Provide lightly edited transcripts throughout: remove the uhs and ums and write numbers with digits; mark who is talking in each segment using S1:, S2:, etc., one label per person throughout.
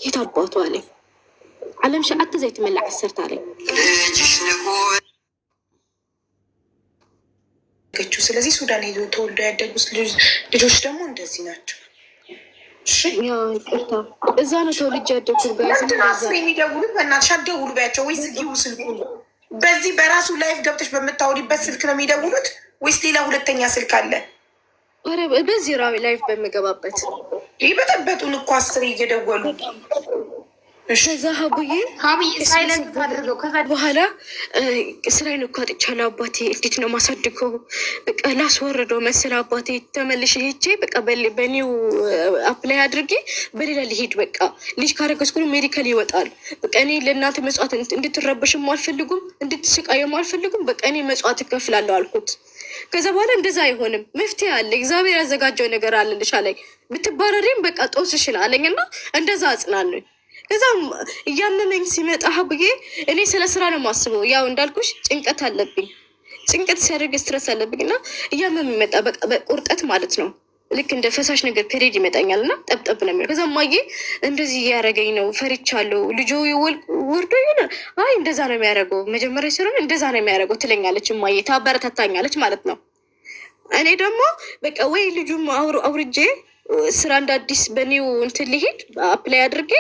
S1: የታባቱ አለኝ። ዓለም ሸዓተ ዘይትመላዕ ዓሰርተ አለኝ።
S2: ስለዚህ ሱዳን ሄዶ ተወልዶ ያደጉት ልጆች ደግሞ እንደዚህ ናቸው።
S1: ይቅርታ እዛ ነው ተወልጄ ያደጉት።
S2: የሚደውሉት በእናትሽ አትደውሉ በያቸው ወይ ዝጊው ስልኩ። በዚህ በራሱ ላይፍ ገብተሽ በምታወሪበት ስልክ ነው የሚደውሉት ወይስ ሌላ ሁለተኛ ስልክ አለ?
S1: በዚህ ላይፍ በምገባበት
S2: ይህ በጠበጡን እኮ 10 እየደወሉ
S1: ከዛ ሀቡዬ
S2: ሳይለንት አድርገው ከዛ
S1: በኋላ ስራዬን እኮ አጥቻለሁ አባቴ እንዴት ነው ማሳድገው? በቃ ላስወርደው መሰል አባቴ ተመልሼ ሄጄ በቃ በኒው አፕላይ አድርጌ በሌላ ሊሄድ በቃ ልጅ ካረገዝኩ ሜዲካል ይወጣል። በቃ እኔ ለእናንተ መጽዋት እንድትረበሽም አልፈልጉም፣ እንድትስቃየም አልፈልጉም። በቃ እኔ መጽዋት እከፍላለሁ አልኩት። ከዛ በኋላ እንደዛ አይሆንም፣ መፍትሄ አለ፣ እግዚአብሔር ያዘጋጀው ነገር አለልሽ አለኝ። ብትባረሪም በቃ ጦስሽን አለኝ እና እንደዛ አጽናኑኝ። ከዛም እያመመኝ ሲመጣ ሀብዬ እኔ ስለ ስራ ነው የማስበው። ያው እንዳልኩሽ ጭንቀት አለብኝ፣ ጭንቀት ሲያደርግ ስትረስ አለብኝ እና እያመመኝ መጣ። በቃ በቁርጠት ማለት ነው፣ ልክ እንደ ፈሳሽ ነገር ፔሬድ ይመጣኛል እና ጠብጠብ ነው የሚለው። ከዛ ማዬ እንደዚህ እያደረገኝ ነው ፈርቻለሁ፣ ልጆ ወርዶ ይሆነ አይ እንደዛ ነው የሚያደርገው መጀመሪያ ሲሆን እንደዛ ነው የሚያደርገው ትለኛለች ማዬ፣ ታበረታታኛለች ማለት ነው። እኔ ደግሞ በቃ ወይ ልጁም አውርጄ ስራ እንደ አዲስ በኒው እንትን ሊሄድ አፕላይ አድርጌ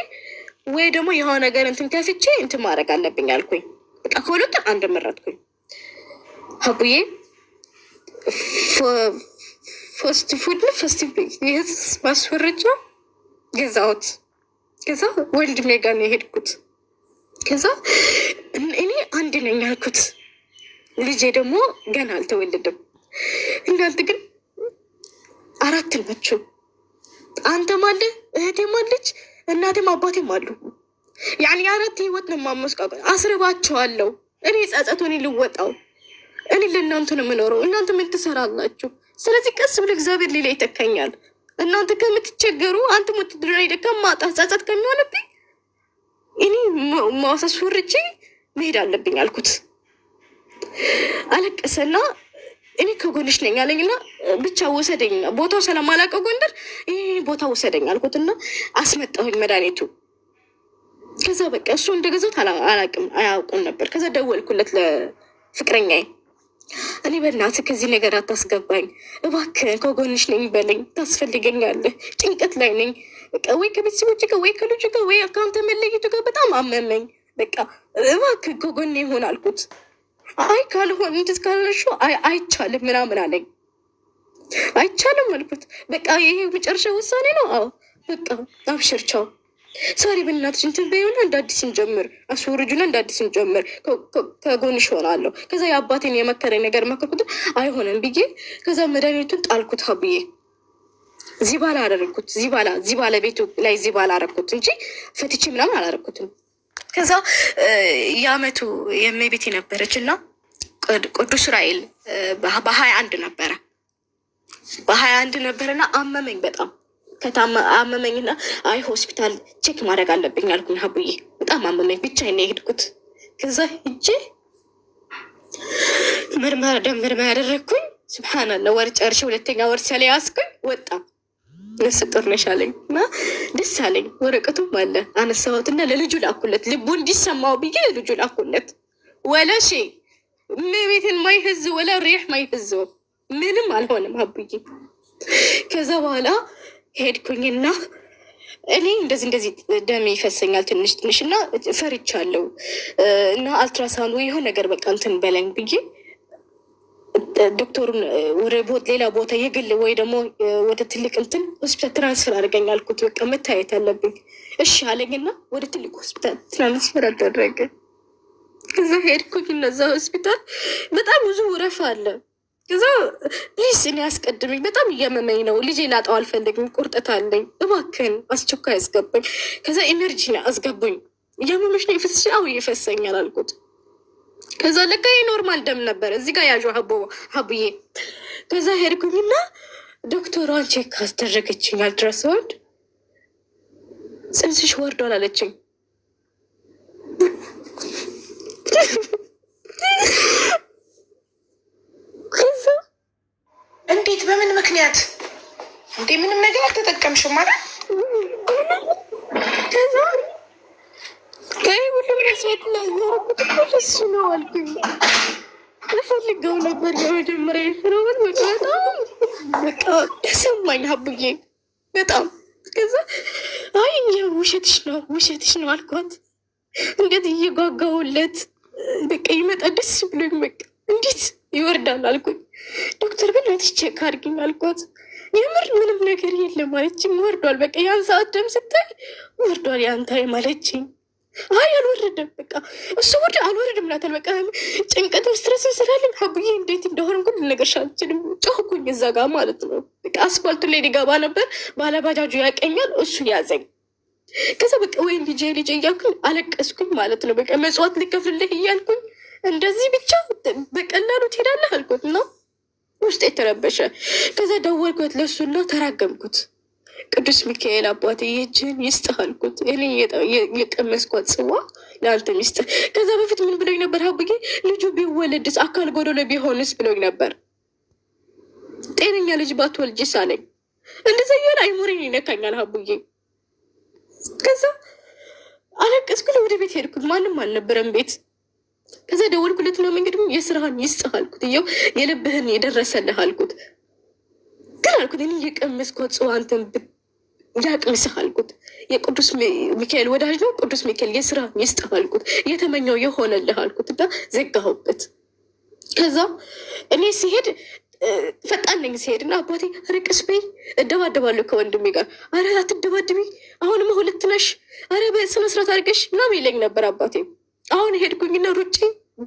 S1: ወይ ደግሞ የሆነ ነገር እንትን ከፍቼ እንትን ማድረግ አለብኝ አልኩኝ። በቃ ከሁለት አንድ መረጥኩኝ። ሀቡዬ ፈስት ፉድ ፈስት ማስወረጃ ገዛሁት። ከዛ ወንድሜ ጋር ነው የሄድኩት። ከዛ እኔ አንድ ነኝ ያልኩት፣ ልጄ ደግሞ ገና አልተወለደም። እናንተ ግን 4 ናችሁ። አንተም አለ እህቴም አለች እናቴም አባቴም አሉ። ያኔ 4 ህይወት ነው ማመስቃቀ አስርባቸዋለሁ። እኔ ጸጸቱን ልወጣው፣ እኔ ለእናንተ ነው የምኖረው። እናንተ ምን ትሰራላችሁ? ስለዚህ ቀስ ብሎ እግዚአብሔር ሌላ ይተካኛል። እናንተ ከምትቸገሩ አንተ ምትድራ ይደከም ማጣት ጸጸት ከሚሆንብኝ እኔ ማዋሳስ ወርጄ መሄድ አለብኝ አልኩት። አለቀሰና እኔ ከጎንሽ ነኝ አለኝና ብቻ ወሰደኝ። ቦታው ስለማላውቀው ጎንደር ይህ ቦታ ወሰደኝ አልኩትና አስመጣሁኝ መድኃኒቱ። ከዛ በቃ እሱ እንደገዛት አያውቅም ነበር። ከዛ ደወልኩለት ለፍቅረኛዬ፣ እኔ በእናትህ ከዚህ ነገር አታስገባኝ እባክህ፣ ከጎንሽ ነኝ በለኝ፣ ታስፈልገኛለህ፣ ጭንቀት ላይ ነኝ። በቃ ወይ ከቤተሰቦች ጋር ወይ ከልጁ ጋር ወይ አካውንት መለየቱ ጋር በጣም አመመኝ። በቃ እባክህ ከጎኔ ይሆን አልኩት። አይ ካልሆን እንድት ካልነሹ አይቻልም ምናምን አለኝ። አይቻልም አልኩት። በቃ ይሄ መጨረሻ ውሳኔ ነው። አዎ በቃ አብሽር ቻው፣ ሶሪ በእናትሽ እንትን በይሆና እንደ አዲስ እንጀምር፣ አስወርጁና እንደ አዲስ እንጀምር፣ ከጎንሽ ሆናለሁ። ከዛ የአባቴን የመከረኝ ነገር መከርኩት። አይሆንም ብዬ ከዛ መድኃኒቱን ጣልኩት። ሀብዬ ዚባላ አደረግኩት። ዚባላ ቤቱ ላይ ዚባላ አረግኩት እንጂ ፈትቼ ምናምን አላረግኩትም። ከዛ የአመቱ የሜቤት ነበረች እና ቅዱስ ራኤል በ21 ነበረ በ21 ነበረና አመመኝ በጣም አመመኝና አይ ሆስፒታል ቼክ ማድረግ አለብኝ አልኩኝ። ሀቡዬ በጣም አመመኝ፣ ብቻዬን ነው የሄድኩት። ከዛ ሂጄ ደም ምርመራ ያደረግኩኝ። ስብሓንላህ ወር ጨርሼ 2ኛ ወር ሲያለ ያስኩኝ ወጣ። ነስጥር ነሽ አለኝ እና ደስ አለኝ። ወረቀቱም አለ አነሳሁትና ለልጁ ላኩለት፣ ልቡ እንዲሰማው ብዬ ለልጁ ላኩለት። ወላ ሺ ቤትን ማይህዝ ወላ ሪሕ ማይህዘው ምንም አልሆነም ሀቡዬ። ከዛ በኋላ ሄድኩኝና እኔ እንደዚህ ደም ይፈሰኛል ትንሽ እና ፈርቻለሁ እና አልትራሳውንድ ወይ የሆነ ነገር በቃ እንትን በለኝ ብዬ ዶክተሩን ወደ ሌላ ቦታ የግል ወይ ደግሞ ወደ ትልቅ እንትን ሆስፒታል ትራንስፈር አድርገኝ አልኩት። በቃ መታየት አለብኝ እሺ አለኝና ወደ ትልቅ ሆስፒታል ትራንስፈር አደረገ። ከዛ ሄድኩኝ። እነዛ ሆስፒታል በጣም ብዙ ወረፋ አለ። ከዛ ፕሊስ እኔ አስቀድመኝ፣ በጣም እያመመኝ ነው፣ ልጄ ላጣው አልፈልግም፣ ቁርጠት አለኝ፣ እባክህን አስቸኳይ አስገባኝ። ከዛ ኢነርጂ አስገቡኝ። እያመመሽ ነው የፈስሽ? አዎ እየፈሰኛል አልኩት። ከዛ ለካ ኖርማል ደም ነበር እዚህ ጋር ያዥ ሀቡዬ። ከዛ ሄድኩኝና ዶክተሯን ቼክ አስደረገችኝ። አልትራሳውንድ ጽንስሽ ወርዷል አለችኝ። ከዛ
S2: እንዴት በምን ምክንያት እንዴ? ምንም ነገር አልተጠቀምሽም ማለት?
S1: ከዛ መስዋዕት ላይ ያረኩት እሱ ነው አልኩኝ። እፈልገው ነበር የመጀመሪያ ስለሆን በጣም በቃ ተሰማኝ ሀቡዬ በጣም። ከዛ አይ ውሸትሽ ነው አልኳት። እንዴት እየጓጓውለት በቃ ይመጣ ደስ ብሎኝ በቃ እንዴት ይወርዳል አልኩኝ። ዶክተር በእናትሽ ቼክ አድርጊኝ አልኳት። የምር ምንም ነገር የለም አለችኝ። ወርዷል በቃ ያን ሰዓት ደም ስታይ ወርዷል ያንታይ ማለችኝ። አይ አልወረደም በቃ እሱ ወርድ አልወረድም ላታል በቃ ጭንቀትም ስትረስም ስላለኝ ሀቡዬ እንዴት እንደሆነ እንኳን ልነግርሽ አልችልም። ጮህኩኝ እዛ ጋር ማለት ነው። በቃ አስፋልቱ ላይ ሊገባ ነበር። ባለባጃጁ ያቀኛል፣ እሱ ያዘኝ። ከዛ በቃ ወይ ልጄ እያልኩኝ አለቀስኩኝ ማለት ነው። በቃ መጽዋት ልከፍልልህ እያልኩኝ እንደዚህ ብቻ በቀላሉ ትሄዳለህ አልኩት እና ውስጥ የተረበሸ። ከዛ ደወልኩት ለሱና ተራገምኩት። ቅዱስ ሚካኤል አባቴ ይህችን ይስጥህ አልኩት። እኔ የቀመስኳት ጽዋ ለአንተ ሚስጥህ። ከዛ በፊት ምን ብሎኝ ነበር ሀቡዬ? ልጁ ቢወለድስ አካል ጎዶሎ ቢሆንስ ብሎኝ ነበር። ጤነኛ ልጅ ባትወልጂስ አለኝ። እንደዛ እያለ አይሞሬን ይነካኛል ሀቡዬ። ከዛ አለቀስኩ። ወደ ቤት ሄድኩት። ማንም አልነበረም ቤት። ከዛ ደወልኩለትና መንገድ የስራህን ይስጥህ አልኩት። እየው የልብህን የደረሰልህ አልኩት። ግን አልኩት እኔ የቀመስኳት ጽዋ አንተን ያቅምስህ አልኩት። የቅዱስ ሚካኤል ወዳጅ ነው ቅዱስ ሚካኤል የስራህን ይስጥህ አልኩት። የተመኘው የሆነልህ አልኩት እና ዘጋሁበት። ከዛ እኔ ሲሄድ ፈጣን ነኝ ሲሄድ እና አባቴ ርቅስ በይ እደባደባለሁ ከወንድሜ ጋር። አረ አትደባድቢ አሁንማ ሁለት ነሽ፣ አረ በስነ ስርዓት አድርገሽ ምናምን ይለኝ ነበር አባቴ። አሁን ሄድኩኝና ሩጬ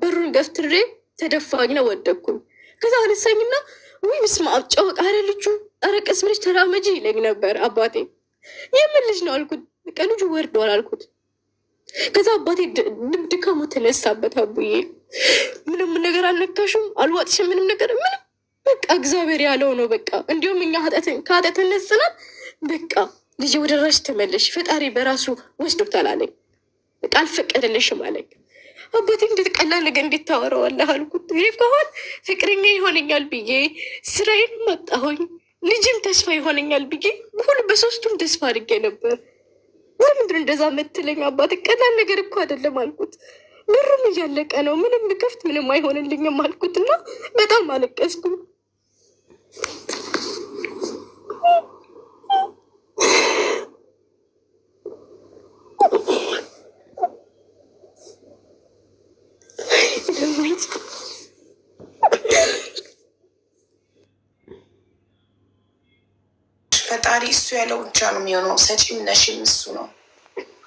S1: በሩን ገፍትሬ ተደፋኝና ወደኩኝ። ከዛ አነሳኝና ወይ ምስማ ጨወቅ አረ ልጁ አረ ቀስ ብለሽ ተራመጂ ይለኝ ነበር አባቴ። የምን ልጅ ነው አልኩት። በቃ ልጁ ወርዷል አልኩት። ከዛ አባቴ ድካሙ ተነሳበት። አቡዬ ምንም ነገር አልነካሽም አልዋጥሽም ምንም ነገር ምንም በቃ እግዚአብሔር ያለው ነው በቃ። እንዲሁም እኛ ከኃጢአት ነጽናል። በቃ ልጅ ወደ ራስሽ ተመለሽ ፈጣሪ በራሱ ወስዶታል አለኝ። በቃ አልፈቀደልሽም አለኝ። አባቴ እንዴት ቀላል ነገር እንዴት ታወራዋለህ አልኩት። ይህ ከሆን ፍቅረኛ ይሆነኛል ብዬ ስራዬን መጣሁኝ፣ ልጅም ተስፋ ይሆነኛል ብዬ ሁሉ በሶስቱም ተስፋ አድርጌ ነበር። ለምንድን እንደዛ መትለኝ አባቴ? ቀላል ነገር እኮ አይደለም አልኩት። ብሩም እያለቀ ነው፣ ምንም ብከፍት ምንም አይሆንልኝም አልኩት እና በጣም አለቀስኩ።
S2: ፈጣሪ እሱ ያለው ብቻ ነው የሚሆነው። ሰጪም ነሽም እሱ ነው።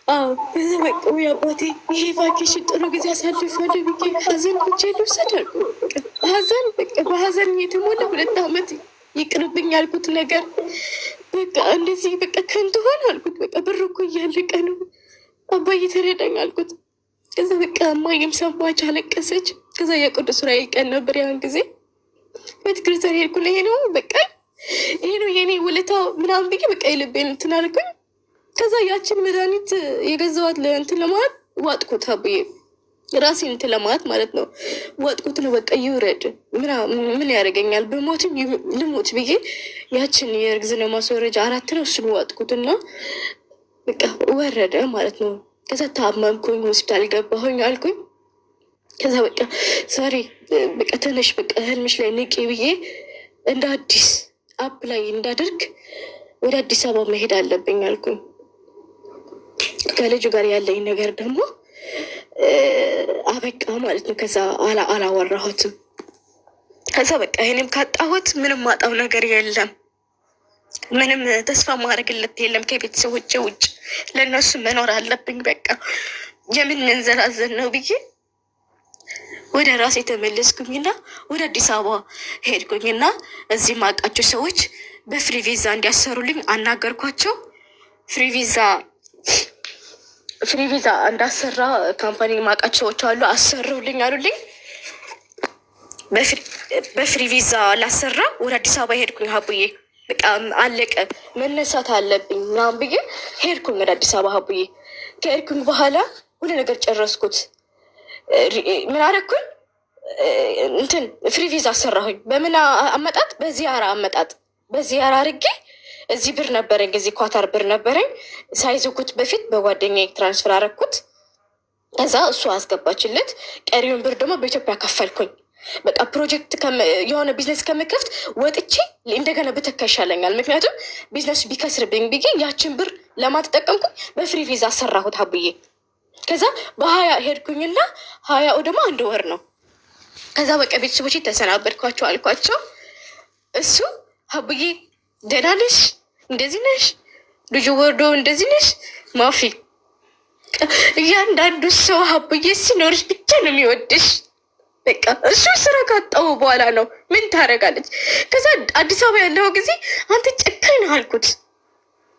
S1: አዎ በዛ በቃ አባቴ ይሄ ቫኬሽን ጥሩ ጊዜ አሳልፋለሁ ብዬ ሀዘን ብቻ ልውሰድ አልኩ። ሀዘን በቃ በሀዘን የተሞላ 2 ዓመት ይቅርብኝ ያልኩት ነገር በቃ እንደዚህ በቃ ከንቱ ሆነ አልኩት። በቃ ብር እኮ እያለቀ ነው አባዬ ተረዳኝ አልኩት። ከዛ በቃ እማዬም ሰማች፣ አለቀሰች። ከዛ የቅዱስ ዑራኤል ቀን ነበር ያን ጊዜ ቤተክርስቲያን ሄድኩ። ይሄ ነው በቃ ይሄ ነው የኔ ውለታው ምናምን ብዬ በቃ የልቤን እንትን አልኩኝ። ከዛ ያችን መድኃኒት የገዛዋት ለእንትን ለማለት ዋጥኩት አብዬ ራሴን እንትን ለማለት ማለት ነው። ዋጥኩት ነው በቃ ይውረድ ምን ያደርገኛል በሞትም ልሞት ብዬ ያችን የእርግዝና ማስወረጃ 4 ነው እሱን ዋጥኩትና በቃ ወረደ ማለት ነው። ከዛ ታመምኩኝ፣ ሆስፒታል ገባሁኝ አልኩኝ። ከዛ በቃ ዛሬ በቃ ተነሽ በቃ ህልምሽ ላይ ንቂ ብዬ እንደ አዲስ አፕ ላይ እንዳደርግ ወደ አዲስ አበባ መሄድ አለብኝ አልኩኝ። ከልጁ ጋር ያለኝ ነገር ደግሞ አበቃ ማለት ነው። ከዛ አላወራሁትም። ከዛ በቃ ይህንም ካጣሁት ምንም ማጣው ነገር የለም፣ ምንም ተስፋ ማድረግለት የለም ከቤተሰቦቼ ውጭ። ለእነሱ መኖር አለብኝ በቃ የምን መንዘራዘን ነው ብዬ ወደ ራሴ ተመለስኩኝና ወደ አዲስ አበባ ሄድኩኝና እዚህ ማውቃቸው ሰዎች በፍሪ ቪዛ እንዲያሰሩልኝ አናገርኳቸው። ፍሪ ቪዛ እንዳሰራ ካምፓኒ ማውቃቸው ሰዎች አሉ፣ አሰሩልኝ አሉልኝ። በፍሪ ቪዛ ላሰራ ወደ አዲስ አበባ ሄድኩኝ። ሀቡዬ በቃ አለቀ መነሳት አለብኝ ምናምን ብዬ ሄድኩኝ ወደ አዲስ አበባ። ሀቡዬ ከሄድኩኝ በኋላ ሁሉ ነገር ጨረስኩት። ምን አደረኩኝ? እንትን ፍሪ ቪዛ አሰራሁኝ። በምን አመጣጥ? በዚያራ አመጣጥ። በዚያራ አድርጌ እዚህ ብር ነበረኝ፣ እዚህ ኳታር ብር ነበረኝ። ሳይዝኩት በፊት በጓደኛዬ ትራንስፈር አደረኩት። ከዛ እሱ አስገባችለት። ቀሪውን ብር ደግሞ በኢትዮጵያ ከፈልኩኝ። በቃ ፕሮጀክት የሆነ ቢዝነስ ከምከፍት ወጥቼ እንደገና ብተካ ይሻለኛል። ምክንያቱም ቢዝነሱ ቢከስርብኝ ብዬ ያችን ብር ለማትጠቀምኩኝ በፍሪ ቪዛ አሰራሁት ሀቡዬ። ከዛ በ20 ሄድኩኝና 20 ደግሞ 1 ወር ነው። ከዛ በቃ ቤተሰቦች ተሰናበድኳቸው አልኳቸው። እሱ ሀቡዬ ደህና ነሽ? እንደዚህ ነሽ? ልጁ ወርዶ እንደዚህ ነሽ? ማፊ እያንዳንዱ ሰው ሀቡዬ ሲኖርሽ ብቻ ነው የሚወድሽ። በቃ እሱ ስራ ካጣው በኋላ ነው ምን ታደርጋለች። ከዛ አዲስ አበባ ያለው ጊዜ አንተ ጨካኝ ነህ አልኩት።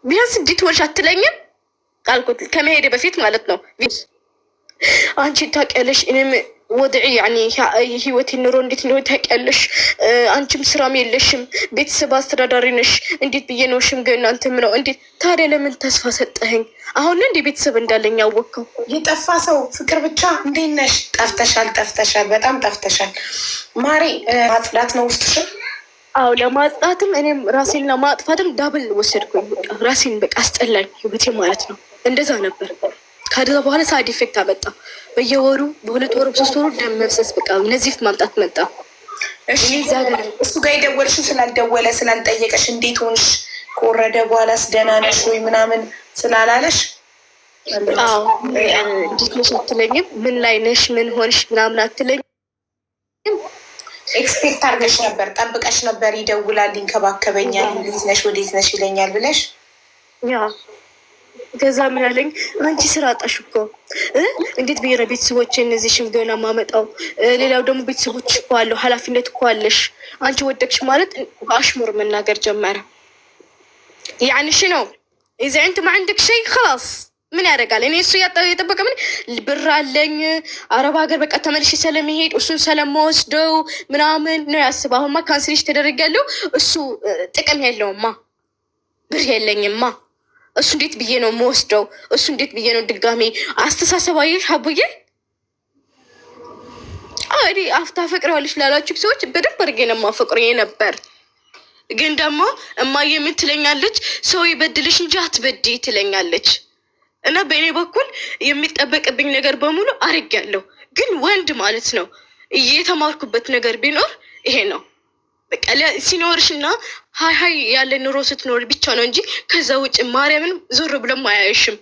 S1: ቢያንስ እንዴት ወርሽ አትለኝም አልኩት፣ ከመሄድ በፊት ማለት ነው። አንቺ ታውቂያለሽ እኔም ወድዒ ያኒ ህይወት ኑሮ እንዴት ነው ታውቂያለሽ። አንቺም ስራም የለሽም፣ ቤተሰብ አስተዳዳሪ ነሽ። እንዴት ብዬ ነው ሽምግልና እንትን ምነው እንዴት ታዲያ ለምን ተስፋ ሰጠኸኝ? አሁን እንዴ ቤተሰብ እንዳለኝ ያወቅከው?
S2: የጠፋ ሰው ፍቅር ብቻ። እንዴት ነሽ? ጠፍተሻል፣ በጣም ጠፍተሻል ማሬ። ማጽዳት ነው ውስጥሽን?
S1: አዎ ለማጽዳትም እኔም ራሴን ለማጥፋትም ዳብል ወሰድኩኝ። ራሴን በቃ አስጠላኝ ህይወቴ ማለት ነው። እንደዛ ነበር። ከዛ በኋላ ሳይድ ኢፌክት አመጣ። በየወሩ በ2 ወሩ 3 ወሩ ደም መፍሰስ፣ በቃ ነዚፍ ማምጣት መጣ።
S2: እሱ ጋር የደወልሽው ስላልደወለ ስላልጠየቀሽ እንዴት ሆንሽ ከወረደ በኋላስ ደህና ነሽ ወይ ምናምን ስላላለሽ?
S1: አዎ እንዴት ነሽ አትለኝም። ምን ላይ ነሽ ምን ሆንሽ ምናምን አትለኝም።
S2: ኤክስፔክት አድርገሽ ነበር፣ ጠብቀሽ ነበር። ይደውላል፣ ይንከባከበኛል፣ እንዴት ነሽ ወዴት ነሽ ይለኛል ብለሽ
S1: ያ። ከዛ ምን አለኝ፣ አንቺ ስራ አጣሽ እኮ እንዴት ብዬ ነው ቤተሰቦች እነዚህ ሽምግልና ማመጣው? ሌላው ደግሞ ቤተሰቦች እኮ አለው ኃላፊነት እኮ አለሽ። አንቺ ወደቅሽ ማለት በአሽሙር መናገር ጀመረ። ያንሽ ነው እዚ አንተ ማ عندك شيء خلاص ምን ያደርጋል? እኔ እሱ የጠበቀ ምን ብር አለኝ አረብ ሀገር በቃ ተመልሼ ስለሚሄድ እሱን ስለምወስደው ምናምን ነው ያስብ። አሁንማ ካንስሌሽ ተደረጋለሁ። እሱ ጥቅም የለውማ፣ ብር የለኝማ። እሱ እንዴት ብዬ ነው የምወስደው? እሱ እንዴት ብዬ ነው ድጋሜ አስተሳሰባየሽ ሀቡዬ። አዲ አፍታ ፈቅረዋለሽ ላላችሁ ሰዎች በደንብ አድርጌ ነው የማፈቅረው ነበር። ግን ደግሞ እማዬ ምን ትለኛለች? ሰው ይበድልሽ እንጂ አትበድይ ትለኛለች። እና በእኔ በኩል የሚጠበቅብኝ ነገር በሙሉ አድርጌያለሁ። ግን ወንድ ማለት ነው የተማርኩበት ነገር ቢኖር ይሄ ነው። በቃ ሲኖርሽ እና ሀይ ያለ ኑሮ ስትኖር ብቻ ነው እንጂ ከዛ ውጭ ማርያምን ዞር ብሎም አያይሽም።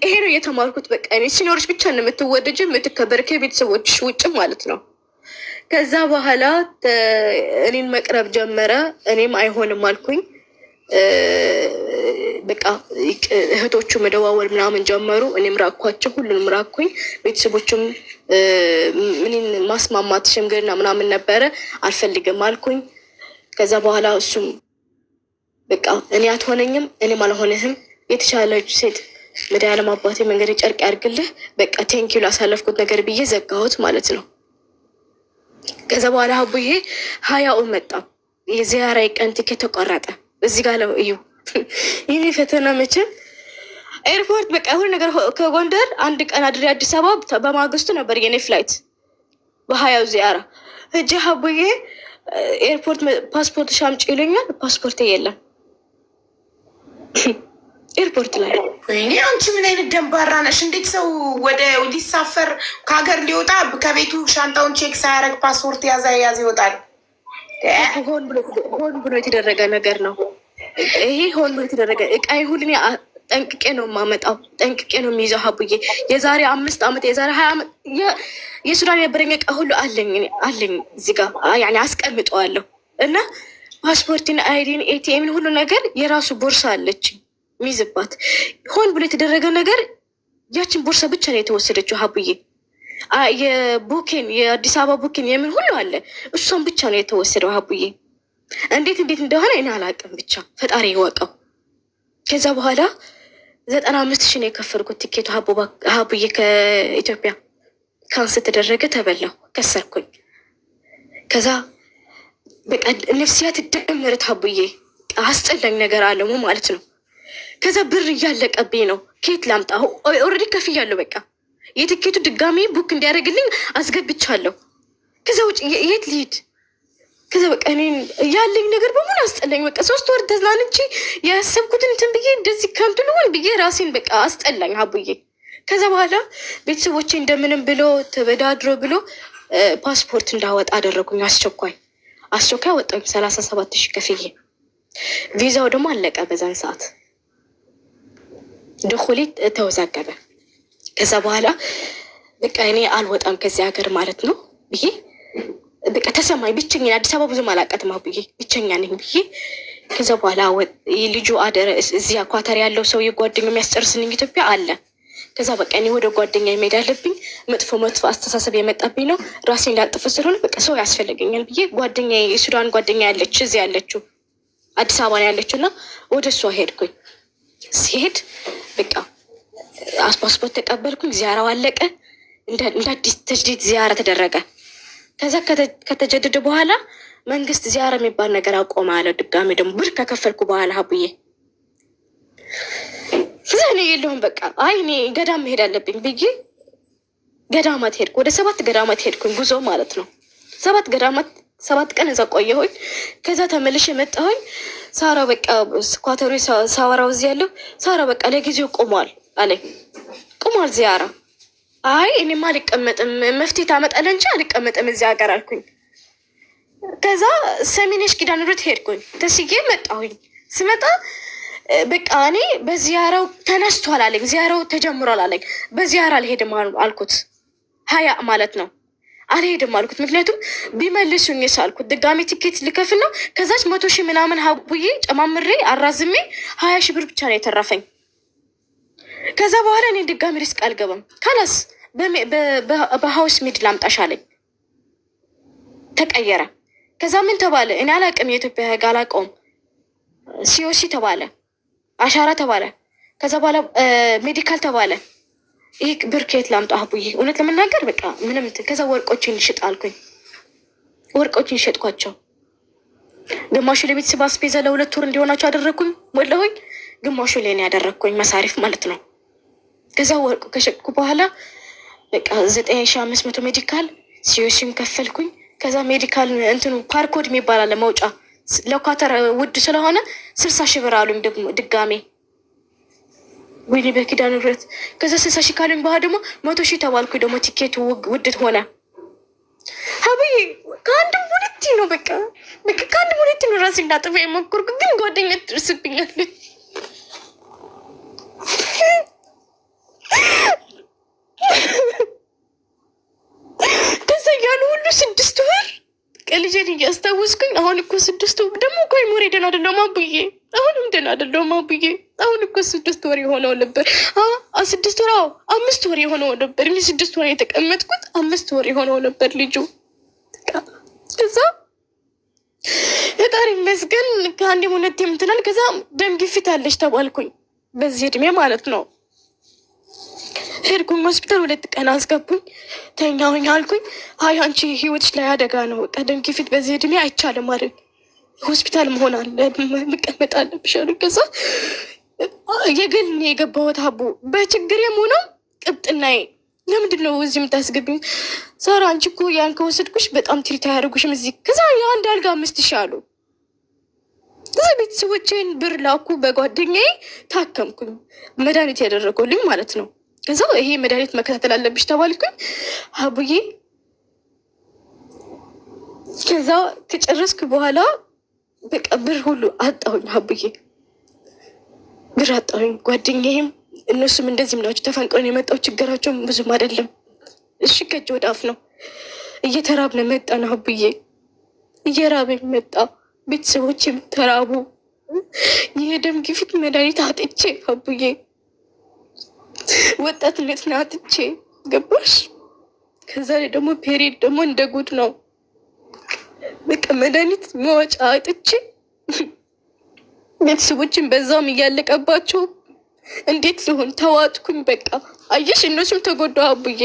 S1: ይሄ ነው የተማርኩት። በቃ እኔ ሲኖርሽ ብቻ ነው የምትወደጅ የምትከበር ከቤተሰቦችሽ ውጭ ማለት ነው። ከዛ በኋላ እኔን መቅረብ ጀመረ። እኔም አይሆንም አልኩኝ። በቃ እህቶቹ መደዋወል ምናምን ጀመሩ። እኔም ራኳቸው፣ ሁሉንም ራኩኝ። ቤተሰቦቹም ምንን ማስማማት ሽምግልና ምናምን ነበረ። አልፈልግም አልኩኝ። ከዛ በኋላ እሱም በቃ እኔ አትሆነኝም እኔም አልሆነህም፣ የተሻለች ሴት መድኃኒዓለም አባቴ መንገድ ጨርቅ ያድርግልህ፣ በቃ ቴንኪዩ ላሳለፍኩት ነገር ብዬ ዘጋሁት ማለት ነው። ከዛ በኋላ ሀቡዬ 20 መጣ። የዚያራ ቀን ቲኬት ተቆረጠ። እዚህ ጋር ለው እዩ ይህ ፈተና መቼም ኤርፖርት በቃ ሁሉ ነገር ከጎንደር 1 ቀን አድሬ አዲስ አበባ በማግስቱ ነበር የኔ ፍላይት። በ20 ዚያራ እጅ ሀቡዬ ኤርፖርት ፓስፖርት ሻምጪ ይሉኛል። ፓስፖርት የለም ኤርፖርት ላይ።
S2: ወይኔ አንቺ ምን አይነት ደንባራ ነሽ? እንዴት ሰው ወደ ሊሳፈር ከሀገር ሊወጣ ከቤቱ ሻንጣውን ቼክ ሳያደርግ ፓስፖርት ያዘ ይወጣል?
S1: ሆን ብሎ የተደረገ ነገር ነው ይሄ። ሆን ብሎ የተደረገ እቃ ይሁን ጠንቅቄ ነው የማመጣው፣ ጠንቅቄ ነው የሚይዘው ሀቡዬ። የዛሬ 5 ዓመት የዛሬ 20 ዓመት የሱዳን የነበረኝ እቃ ሁሉ አለኝ እዚህ ጋር ያኔ አስቀምጠዋለሁ። እና ፓስፖርትን፣ አይዲን፣ ኤቲኤምን ሁሉ ነገር የራሱ ቦርሳ አለችኝ የሚይዝባት። ሆን ብሎ የተደረገ ነገር ያችን ቦርሳ ብቻ ነው የተወሰደችው ሀቡዬ። የቡኬን የአዲስ አበባ ቡኬን የምን ሁሉ አለ፣ እሷን ብቻ ነው የተወሰደው ሀቡዬ። እንዴት እንደሆነ እኔ አላውቅም፣ ብቻ ፈጣሪ ይወቀው። ከዛ በኋላ 95,000 ነው የከፈልኩት ቲኬቱ ሀቡዬ። ከኢትዮጵያ ካንስ ተደረገ፣ ተበላው፣ ከሰርኩኝ። ከዛ በቃ ነፍሲያት ደመረት ሀቡዬ። አስጠላኝ ነገር አለሙ ማለት ነው። ከዛ ብር እያለቀብኝ ነው። ኬት ላምጣ? ኦልሬዲ ከፍያለሁ። በቃ የትኬቱ ድጋሚ ቡክ እንዲያደርግልኝ አስገብቻለሁ። ከዛ ውጭ የት ልሂድ? ከዛ በቃ እኔ ያለኝ ነገር በሙሉ አስጠላኝ። በቃ 3 ወር ተዝናንቼ ያሰብኩትን እንትን ብዬ እንደዚህ ከንቱ ልሆን ብዬ ራሴን በቃ አስጠላኝ ሀቡዬ። ከዛ በኋላ ቤተሰቦቼ እንደምንም ብሎ ተበዳድሮ ብሎ ፓስፖርት እንዳወጣ አደረጉኝ። አስቸኳይ ወጣኝ 37,000 ከፍዬ። ቪዛው ደግሞ አለቀ በዛን ሰዓት። ድኹሊ ተወዛገበ። ከዛ በኋላ በቃ እኔ አልወጣም ከዚህ ሀገር ማለት ነው ብዬ በቃ ተሰማኝ። ብቸኛ አዲስ አበባ ብዙም አላውቃትም ብዬ ብቸኛ ነኝ ብዬ ከዛ በኋላ ልጁ አደረ እዚህ ኳታር ያለው ሰው የጓደኛው የሚያስጨርስልኝ ኢትዮጵያ አለ። ከዛ በቃ እኔ ወደ ጓደኛ መሄድ አለብኝ። መጥፎ አስተሳሰብ የመጣብኝ ነው። ራሴን ላጥፍ ስለሆነ በቃ ሰው ያስፈልገኛል ብዬ ጓደኛ የሱዳን ጓደኛ ያለች እዚህ ያለችው አዲስ አበባ ነው ያለችው እና ወደ እሷ ሄድኩኝ። ሲሄድ በቃ ፓስፖርት ተቀበልኩኝ። ዚያራው አለቀ። እንደ አዲስ ተጅዲድ ዚያራ ተደረገ። ከዛ ከተጀደደ በኋላ መንግስት ዚያራ የሚባል ነገር አቆመ አለ። ድጋሜ ደግሞ ብር ከከፈልኩ በኋላ ሀቡዬ ከዛ እኔ የለሁም በቃ እኔ ገዳም መሄድ አለብኝ ብዬ ገዳማት ሄድኩ። ወደ 7 ገዳማት ሄድኩኝ ጉዞ ማለት ነው። 7 ገዳማት 7 ቀን እዛ ቆየሁኝ። ከዛ ተመልሼ መጣሁኝ። ሳራ በቃ ኳተሩ ሳወራው እዚህ ያለው ሳራ በቃ ለጊዜው ቆሟል አለኝ። ቆሟል ዚያራ። እኔማ አልቀመጥም መፍትሄ ታመጣለህ እንጂ አልቀመጥም እዚህ ሀገር አልኩኝ። ከዛ ሰሚነሽ ኪዳነ ምሕረት ሄድኩኝ። ተስዬ መጣሁኝ። ስመጣ በቃ እኔ በዚያራው ተነስቷል አለኝ። ዚያራው ተጀምሯል አለኝ። በዚያራ አልሄድም አልኩት። ሀያ ማለት ነው አልሄድም አልኩት። ምክንያቱም ቢመልሱኝ ሳልኩት ድጋሜ ቲኬት ልከፍል ነው። ከዛች 100,000 ምናምን ሀቡዬ ጨማምሬ አራዝሜ 20,000 ብር ብቻ ነው የተረፈኝ። ከዛ በኋላ እኔ ድጋሜ ሪስክ አልገባም። ካላስ በሀውስ ሚድ ላምጣሽ አለኝ። ተቀየረ። ከዛ ምን ተባለ እኔ አላቅም። የኢትዮጵያ ህግ አላቀውም። ሲኦሲ ተባለ፣ አሻራ ተባለ። ከዛ በኋላ ሜዲካል ተባለ። ይህ ብር ከየት ላምጣ ሀቡዬ? እውነት ለመናገር በቃ ምንም። ከዛ ወርቆችን ሽጥ አልኩኝ። ወርቆችን ሸጥኳቸው። ግማሹ ለቤተሰብ አስቤዛ ለ2 ወር እንዲሆናቸው አደረግኩኝ ሞላሁኝ። ግማሹ ለእኔ ያደረግኩኝ መሳሪፍ ማለት ነው። ከዛ ወርቁ ከሸጥኩ በኋላ በቃ 9,500 ሜዲካል ሲኦሲም ከፈልኩኝ። ከዛ ሜዲካል እንትኑ ፓርኮድ የሚባል አለ መውጫ ለኳተር ውድ ስለሆነ 60,000 ብር አሉኝ ድጋሜ። ወይኔ በኪዳነ ምሕረት። ከዛ 60,000 ካሉኝ በኋላ ደግሞ 100,000 ተባልኩኝ። ደግሞ ቲኬቱ ውድት ሆነ ሀብዬ። ከአንድም ሁለቴ ነው በቃ ከአንድም ሁለቴ ነው ራሴ እንዳጠፋ የሞከርኩ። ግን ጓደኛ ትደርስብኛለች። ከዛ ያሉ ሁሉ 6 ወር ልጄን እያስታወስኩኝ አሁን እኮ 6 ወር ደግሞ እኮ ሞሬ ደህና አይደለሁም አቡዬ። አሁንም ደህና አይደለሁም አቡዬ። አሁን እኮ 6 ወር የሆነው ነበር። 6 ወር 5 ወር የሆነው ነበር። እኔ 6 ወር የተቀመጥኩት 5 ወር የሆነው ነበር ልጁ። ከዛ ፈጣሪ ይመስገን ከአንዴም ሁለቴም እንትናል። ከዛ ደም ግፊት አለች ተባልኩኝ። በዚህ እድሜ ማለት ነው። ሄድኩኝ ሆስፒታል 2 ቀን አስገቡኝ። ተኛሁኝ አልኩኝ። አንቺ ህይወትሽ ላይ አደጋ ነው፣ ደም ግፊት በዚህ እድሜ አይቻልም አለኝ። ሆስፒታል መሆን አለ መቀመጥ አለብሽ አሉኝ። ከዛ የግል የገባሁት ሀቡ በችግሬም ሆነው ቅብጥናዬ ለምንድን ነው እዚህ የምታስገቢኝ? ሳራ አንቺ እኮ ያን ከወሰድኩሽ በጣም ትሪት አያደርጉሽም እዚህ። ከዛ የአንድ አልጋ 5,000 አሉ። ከዛ ቤተሰቦቼን ብር ላኩ። በጓደኛዬ ታከምኩኝ። መድኃኒት ያደረጉልኝ ማለት ነው። ከዛ ይሄ መድኃኒት መከታተል አለብሽ ተባልኩኝ ሀቡዬ። ከዛ ከጨረስኩ በኋላ በቃ ብር ሁሉ አጣሁኝ ሀቡዬ። ብር አጣሁኝ። ጓደኛዬም እነሱም እንደዚህም ናቸው። ተፈንቅለን የመጣው ችግራቸውም ብዙም አይደለም። እሺ ከእጅ ወደ አፍ ነው። እየተራብን መጣን ሀቡዬ። እየራበኝ መጣ። ቤተሰቦችም ተራቡ። የደም ግፊት መድኃኒት አጥቼ ሀቡዬ፣ ወጣትነት አጥቼ ገባሽ። ከዛ ላይ ደግሞ ፔሪድ ደግሞ እንደ ጉድ ነው። በቃ መድኃኒት መዋጫ አጥቼ ቤተሰቦችን በዛውም እያለቀባቸው እንዴት ሊሆን ተዋጥኩኝ። በቃ አየሽ እነሱም ተጎዳ ሀቡዬ።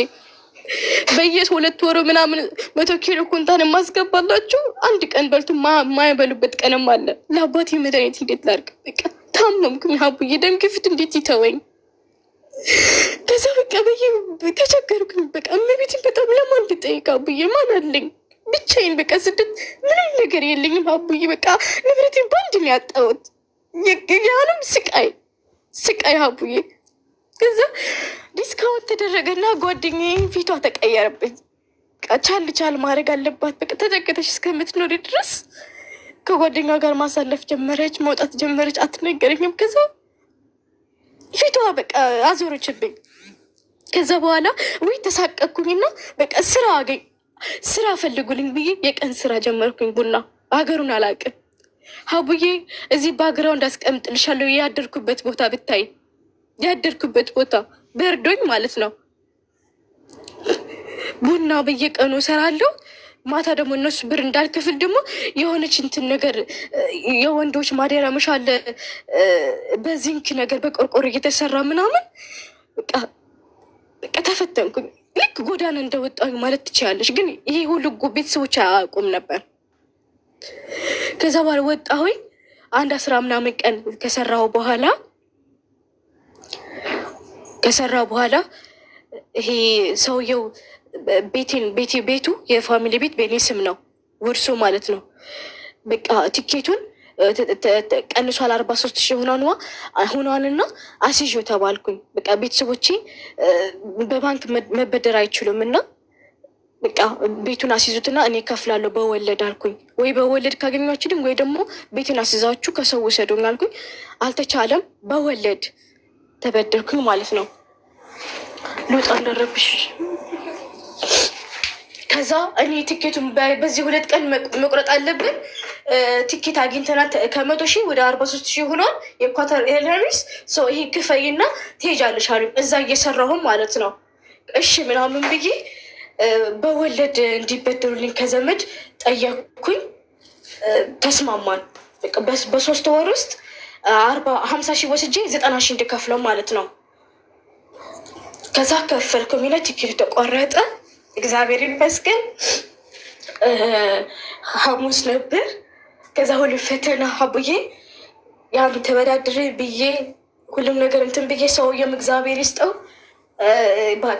S1: በየ2 ወሩ ምናምን 100 ኪሎ ኩንታን የማስገባላችሁ 1 ቀን በልቶ ማይበሉበት ቀንም አለ። ለአባቴ መድኃኒት እንዴት ላድርግ? በቃ ታመምኩኝ ሀቡዬ። ደም ግፊት እንዴት ይተወኝ? ከዛ በቃ ተቸገርኩኝ። በቃ እመቤቴን በጣም ለማን ልጠይቅ ሀቡዬ? ማን አለኝ? ብቻዬን በቃ ስደት ምንም ነገር የለኝም ሀቡዬ። በቃ ንብረቴን በአንድ ነው ያጣሁት። ያንም ስቃይ ሀቡዬ። ከዛ ዲስካውንት ተደረገና ጓደኛዬ ፊቷ ተቀየረብኝ። ቻል ቻል ማድረግ አለባት በቃ ተጨቅተሽ እስከምትኖሪ ድረስ ከጓደኛዋ ጋር ማሳለፍ ጀመረች፣ መውጣት ጀመረች። አትነገረኝም። ከዛ ፊቷ በቃ አዞረችብኝ። ከዛ በኋላ ወይ ተሳቀኩኝና በቃ ስራ ፈልጉልኝ ብዬ የቀን ስራ ጀመርኩኝ። ቡና ሀገሩን አላውቅም ሀቡዬ። እዚህ ባግራውንድ አስቀምጥልሻለሁ ያደርኩበት ቦታ ብታይ፣ ያደርኩበት ቦታ በርዶኝ ማለት ነው። ቡና በየቀኑ እሰራለሁ። ማታ ደግሞ እነሱ ብር እንዳልክፍል ደግሞ የሆነች እንትን ነገር የወንዶች ማደሪያ መሻለ በዚንክ ነገር በቆርቆሮ እየተሰራ ምናምን በቃ ተፈተንኩኝ። ልክ ጎዳና እንደወጣሁኝ ማለት ትችላለች። ግን ይሄ ሁሉ ቤተሰቦች አያውቁም ነበር። ከዛ በኋላ ወጣሁኝ። 10 ምናምን ቀን ከሰራሁ በኋላ ይሄ ሰውየው ቤቱ የፋሚሊ ቤት በእኔ ስም ነው፣ ውርሱ ማለት ነው። በቃ ቲኬቱን ቀንሷል 43,000 ሆኗንና አስይዤው ተባልኩኝ። በቃ ቤተሰቦቼ በባንክ መበደር አይችሉም እና በቃ ቤቱን አስይዙትና እኔ ከፍላለሁ በወለድ አልኩኝ። ወይ በወለድ ካገኟችሁልኝ ወይ ደግሞ ቤቱን አስይዛችሁ ከሰው ውሰዱኝ አልኩኝ። አልተቻለም። በወለድ ተበደርኩኝ ማለት ነው። ልውጣ እንደረብሽ። ከዛ እኔ ቲኬቱን በዚህ 2 ቀን መቁረጥ አለብን። ቲኬት አግኝተናል። ከ100,000 ወደ 43,000 ሆኗል። የኳተር ኤርላይንስ ሰው ይሄ ክፈይና ትሄጃለሽ አሉኝ። እዛ እየሰራሁም ማለት ነው። እሺ ምናምን ብዬ በወለድ እንዲበደሩልኝ ከዘመድ ጠየቅኩኝ። ተስማማን። በ3 ወር ውስጥ 50,000 ወስጄ 90,000 እንድከፍለው ማለት ነው። ከዛ ከፈልኩኝ። ቲኬቱ ተቆረጠ። እግዚአብሔር ይመስገን። ሐሙስ ነበር። ከዛ ሁሉ ፈተና ሀቡዬ ያን ተበዳድሬ ብዬ ሁሉም ነገር እንትን ብዬ ሰውዬም እግዚአብሔር ይስጠው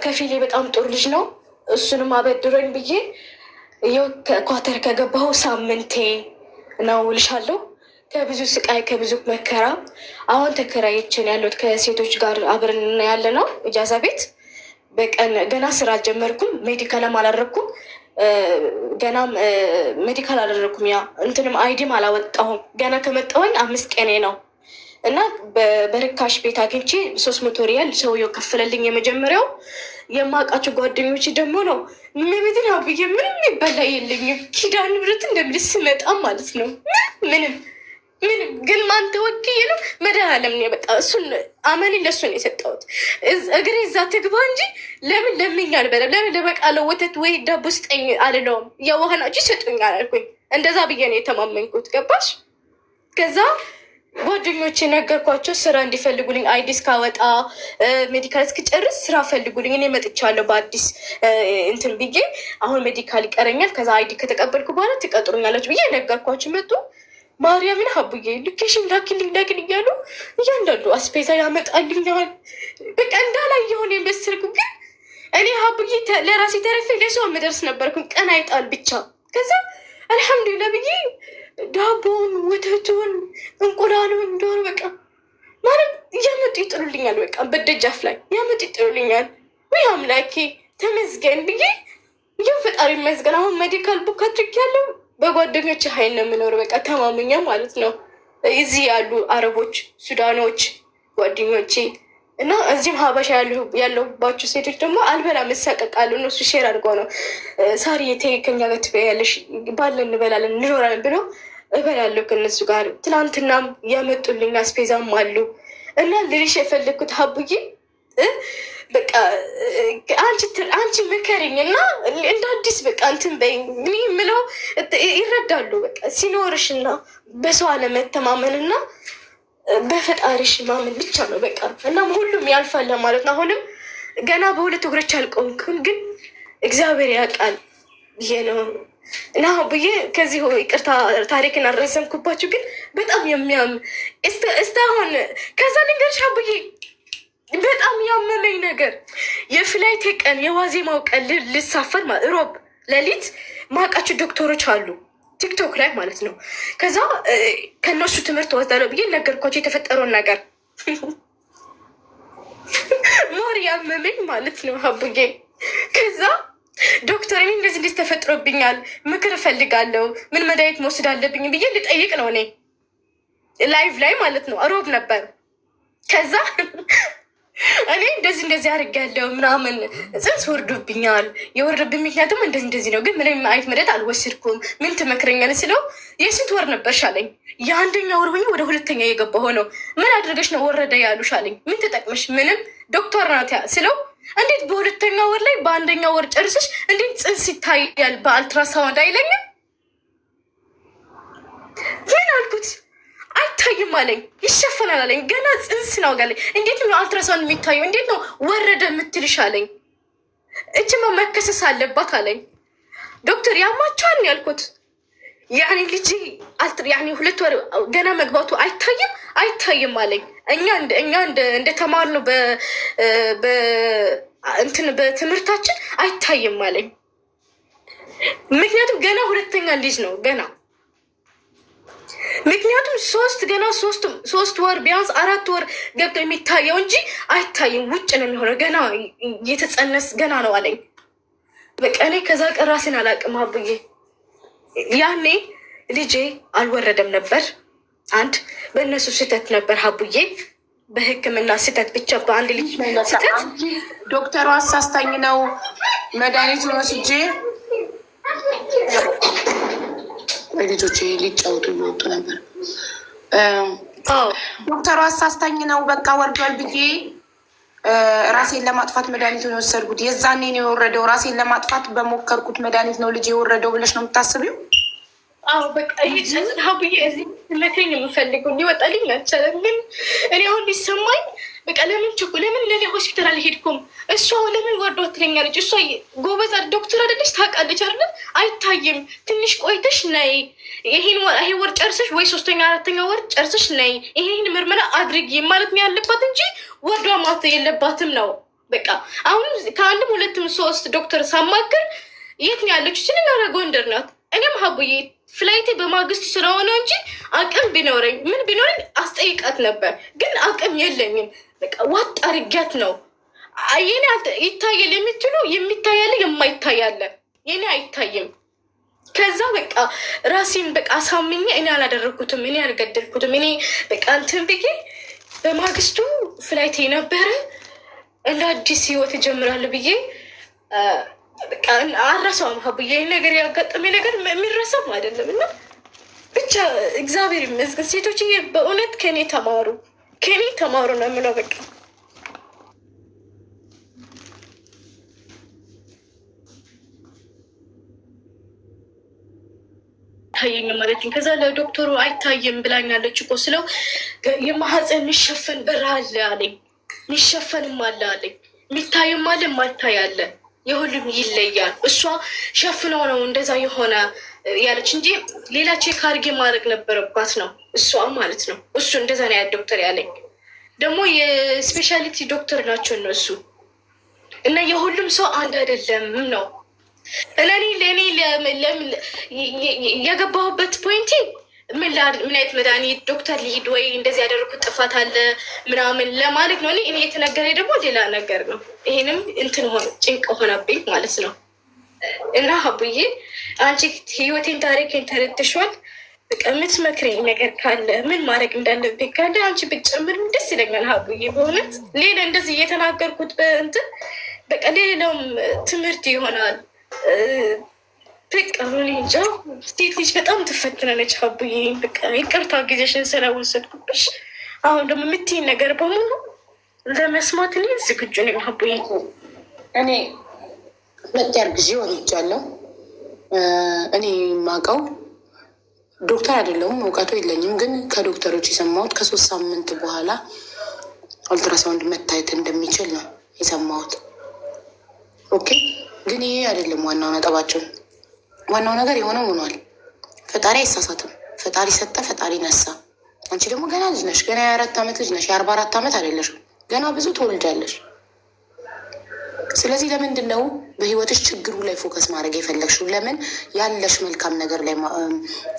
S1: ከፊሌ በጣም ጥሩ ልጅ ነው። እሱንም አበድረኝ ብዬ ይኸው ኳተር ከገባሁ ሳምንቴ ነው እልሻለሁ። ከብዙ ስቃይ ከብዙ መከራ አሁን ተከራይችን ያለሁት ከሴቶች ጋር አብረን ያለ ነው። እጃዛ ቤት በቀን ገና ስራ አልጀመርኩም። ሜዲካልም አላደረግኩም። ገና ሜዲካል አላደረግኩም። ያ እንትንም አይዲም አላወጣሁም። ገና ከመጣሁኝ 5 ቀኔ ነው እና በርካሽ ቤት አግኝቼ 300 ሪያል ሰውየው ከፍለልኝ። የመጀመሪያው የማውቃቸው ጓደኞች ደግሞ ነው ምቤትን ብዬ ምንም ይበላ የለኝም። ኪዳነ ምሕረት እንደምልስ ስመጣም ማለት ነው ምንም ግን ማን ተወክዬ ነው መድኃኒዓለም ነው በቃ እሱን አመኔ ለእሱ ነው የሰጠሁት። እግሬ እዛ ትግባ እንጂ ለምን ለምኝ አልበለም። ለምን ለበቃለው ወተት ወይ ዳቦ ስጠኝ አልለውም። የዋህናጅ ይሰጡኛል አልኩኝ። እንደዛ ብዬ ነው የተማመንኩት። ገባሽ? ከዛ ጓደኞቼ ነገርኳቸው ስራ እንዲፈልጉልኝ አይዲስ ካወጣ ሜዲካል እስክጨርስ ስራ ፈልጉልኝ። እኔ መጥቻለሁ በአዲስ እንትን ብዬ አሁን ሜዲካል ይቀረኛል። ከዛ አይዲ ከተቀበልኩ በኋላ ትቀጥሩኛለች ብዬ ነገርኳቸው። መጡ። ማርያምን ሀቡዬ ሎኬሽን ላኪልኝ እያሉ እያንዳንዱ አስፔዛ ያመጣልኛል። በቃ እንዳላይ የሆነ የመሰልኩ ግን እኔ ሀቡዬ ለራሴ ተረፌ ለሰው መደርስ ነበርኩኝ። ቀን አይጣል ብቻ። ከዛ አልሐምዱሊላ ብዬ ዳቦን፣ ወተቱን፣ እንቁላሉን ዶሮ በቃ ማለት እያመጡ ይጥሉልኛል። በቃ በደጃፍ ላይ ያመጡ ይጥሉልኛል። ወይ አምላኬ ተመስገን ብዬ ይህ ፈጣሪ ይመስገን። አሁን ሜዲካል ቡክ አድርጌያለሁ። በጓደኞች ሀይል ነው የምኖር። በቃ ተማምኛ ማለት ነው። እዚህ ያሉ አረቦች፣ ሱዳኖች ጓደኞቼ እና እዚህም ሀበሻ ያለሁባቸው ሴቶች ደግሞ አልበላ መሳቀቃሉ። እነሱ ሼር አድርገው ነው ሳሪ ተይ ከኛ ጋር ትበያለሽ፣ ባለን እንበላለን እንኖራለን ብለው እበላለሁ ከነሱ ጋር። ትናንትናም ያመጡልኝ አስፔዛም አሉ እና ልልሽ የፈለግኩት ሀቡዬ በቃ አንቺ ምከሪኝ እና እንደ አዲስ በቃ እንትን በይኝ የምለው ይረዳሉ። በቃ ሲኖርሽ እና በሰው አለመተማመን እና በፈጣሪሽ ማመን ብቻ ነው በቃ እና ሁሉም ያልፋል ማለት ነው። አሁንም ገና በሁለት እግሮች አልቆምኩም፣ ግን እግዚአብሔር ያውቃል ብዬ ነው እና ብዬ ከዚህ ይቅርታ ታሪክን አልረዘምኩባችሁ፣ ግን በጣም የሚያም እስካሁን ከዛ ልንገርሽ ብዬ በጣም ያመመኝ ነገር የፍላይቴ ቀን የዋዜማው ቀን ልሳፈር ሮብ ሌሊት ማውቃቸው ዶክተሮች አሉ ቲክቶክ ላይ ማለት ነው። ከዛ ከእነሱ ትምህርት ወስዳለሁ ብዬ ነገርኳቸው የተፈጠረውን ነገር ያመመኝ ማለት ነው ሀቡዬ። ከዛ ዶክተር እኔ እንደዚህ ተፈጥሮብኛል፣ ምክር እፈልጋለሁ፣ ምን መድኃኒት መውሰድ አለብኝ ብዬ ልጠይቅ ነው እኔ ላይቭ ላይ ማለት ነው። ሮብ ነበር። ከዛ እኔ እንደዚህ አድርጌያለሁ ምናምን ጽንስ ወርዶብኛል። የወረደብኝ ምክንያቱም እንደዚህ ነው፣ ግን ምንም አይነት መድኃኒት አልወሰድኩም። ምን ትመክረኛለህ ስለው የስንት ወር ነበር ሻለኝ። የአንደኛ ወር ሆኜ ወደ ሁለተኛ የገባ ሆነው ምን አድርገሽ ነው ወረደ ያሉ ሻለኝ። ምን ተጠቅመሽ? ምንም ዶክተር ናት ስለው እንዴት በሁለተኛ ወር ላይ በአንደኛ ወር ጨርሰሽ እንዴት ጽንስ ይታያል በአልትራሳውንድ አይለኝም? ምን አልኩት? አይታይም አለኝ። ይሸፈናል አለኝ። ገና ጽንስ ነው ጋለኝ። እንዴት ነው አልትራሳውንድ የሚታየው? እንዴት ነው ወረደ የምትልሽ አለኝ። እችማ መከሰስ አለባት አለኝ። ዶክተር ያማቸዋል ያልኩት ያኔ ልጅ ያኔ 2 ወር ገና መግባቱ አይታይም አለኝ። እኛ እንደ ተማርነው በትምህርታችን አይታይም አለኝ። ምክንያቱም ገና ሁለተኛ ልጅ ነው ገና ምክንያቱም ሶስት ወር ቢያንስ 4 ወር ገብቶ የሚታየው እንጂ አይታይም። ውጭ ነው የሚሆነው። ገና እየተጸነስ ገና ነው አለኝ። በቃ እኔ ከዛ ቀን ራሴን አላውቅም አቡዬ። ያኔ ልጄ አልወረደም ነበር። አንድ በእነሱ ስህተት ነበር ሀቡዬ፣ በሕክምና ስህተት ብቻ በአንድ ልጅ ስህተት።
S2: ዶክተሩ አሳስታኝ ነው መድኃኒቱን ወስጄ ልጆች ሊጫወቱ እየወጡ ነበር። ዶክተሩ አሳስታኝ ነው በቃ ወርዷል ብዬ ራሴን ለማጥፋት መድኃኒቱን የወሰድኩት። የዛኔ ነው የወረደው። ራሴን ለማጥፋት በሞከርኩት መድኃኒት ነው ልጅ የወረደው ብለሽ ነው የምታስቢው?
S1: አዎ በቃ ሀቡዬ እዚህ መክረኝ የምፈልገው ሊወጣልኝ አልቻለም። ግን እኔ አሁን ሊሰማኝ በቃ ለምን ለኔ ሆስፒታል አልሄድኩም? እሷ ለምን ወርዶ ትለኛለች? እሷ ጎበዝ ዶክተር አይደለች? ታውቃለች አይደለ? አይታይም፣ ትንሽ ቆይተሽ ነይ፣ ይሄ ወር ጨርሰሽ ወይ 3ኛ 4ኛ ወር ጨርሰሽ ነይ፣ ይሄን ምርመራ አድርጊ ማለት ነው ያለባት እንጂ ወርዷ ማት የለባትም ነው በቃ። አሁን ከአንድም 2ም 3 ዶክተር ሳማክር የት ነው ያለችው? ስንናረ ጎንደር ናት። እኔም ሀቡዬ ፍላይቴ በማግስቱ ስለሆነ እንጂ አቅም ቢኖረኝ ምን ቢኖረኝ አስጠይቃት ነበር። ግን አቅም የለኝም። በቃ ዋጥ አርጊያት ነው። የኔ ይታያል የምትሉ የሚታያለ የማይታያለ የኔ አይታይም። ከዛ በቃ ራሴን በቃ አሳምኜ እኔ አላደረግኩትም፣ እኔ አልገደልኩትም፣ እኔ በቃ እንትን ብዬ በማግስቱ ፍላይቴ ነበረ እንደ አዲስ ህይወት እጀምራለሁ ብዬ በቃ አረሳውም ሀቡዬ። ነገር ያጋጠመኝ ነገር የሚረሳም አይደለም እና ብቻ እግዚአብሔር ይመስገን። ሴቶችዬ በእውነት ከኔ ተማሩ ነው የምለው በቃ። አይታየኝ ማለት ከዛ ለዶክተሩ አይታየም ብላኛለች እኮ ስለው የማህፀን የሚሸፈን በር አለ አለኝ። የሚሸፈንም አለ አለኝ። የሚታይም አለ የማይታይ አለ። የሁሉም ይለያል። እሷ ሸፍነው ነው እንደዛ የሆነ ያለች እንጂ ሌላ ቼክ አድርጌ ማድረግ ነበረባት ነው እሷ ማለት ነው። እሱ እንደዛ ነው ያ ዶክተር ያለኝ። ደግሞ የስፔሻሊቲ ዶክተር ናቸው እነሱ እና የሁሉም ሰው አንድ አይደለም ነው። ለእኔ የገባሁበት ፖይንቲ ምን አይነት መድኃኒት ዶክተር ሊሂድ ወይ እንደዚህ ያደረኩት ጥፋት አለ ምናምን ለማለት ነው። እኔ የተነገረ ደግሞ ሌላ ነገር ነው። ይሄንም እንትን ጭንቅ ሆነብኝ ማለት ነው። እና ሀቡዬ አንቺ ህይወቴን ታሪክን ተረድተሻል። በቃ የምትመክረኝ ነገር ካለ ምን ማድረግ እንዳለብኝ ካለ አንቺ ብትጨምር ደስ ይለኛል ሀቡዬ። በእውነት ሌላ እንደዚህ እየተናገርኩት በእንትን በቃ ሌላውም ትምህርት ይሆናል። በቃ እንጃ ሴት ልጅ በጣም ትፈትናለች ሀቡዬ። በቃ ይቅርታ ጊዜሽን ስለወሰድኩብሽ። አሁን ደግሞ የምትይኝ ነገር በሙሉ ለመስማት እኔ ዝግጁ ነኝ ሀቡዬ።
S2: እኔ 2 ጊዜ ወልጃለሁ። እኔ የማውቀው ዶክተር አይደለሁም፣ እውቀቱ የለኝም። ግን ከዶክተሮች የሰማሁት ከ3 ሳምንት በኋላ አልትራሳውንድ መታየት እንደሚችል ነው የሰማሁት። ኦኬ፣ ግን ይሄ አይደለም ዋናው ነጥባቸው። ዋናው ነገር የሆነው ሆኗል። ፈጣሪ አይሳሳትም። ፈጣሪ ሰጠ፣ ፈጣሪ ነሳ። አንቺ ደግሞ ገና ልጅ ነሽ። ገና የ4 ዓመት ልጅ ነሽ። የ44 ዓመት አይደለሽም። ገና ብዙ ትወልጃለሽ። ስለዚህ ለምንድን ነው በህይወትሽ ችግሩ ላይ ፎከስ ማድረግ የፈለግሽው? ለምን ያለሽ መልካም ነገር ላይ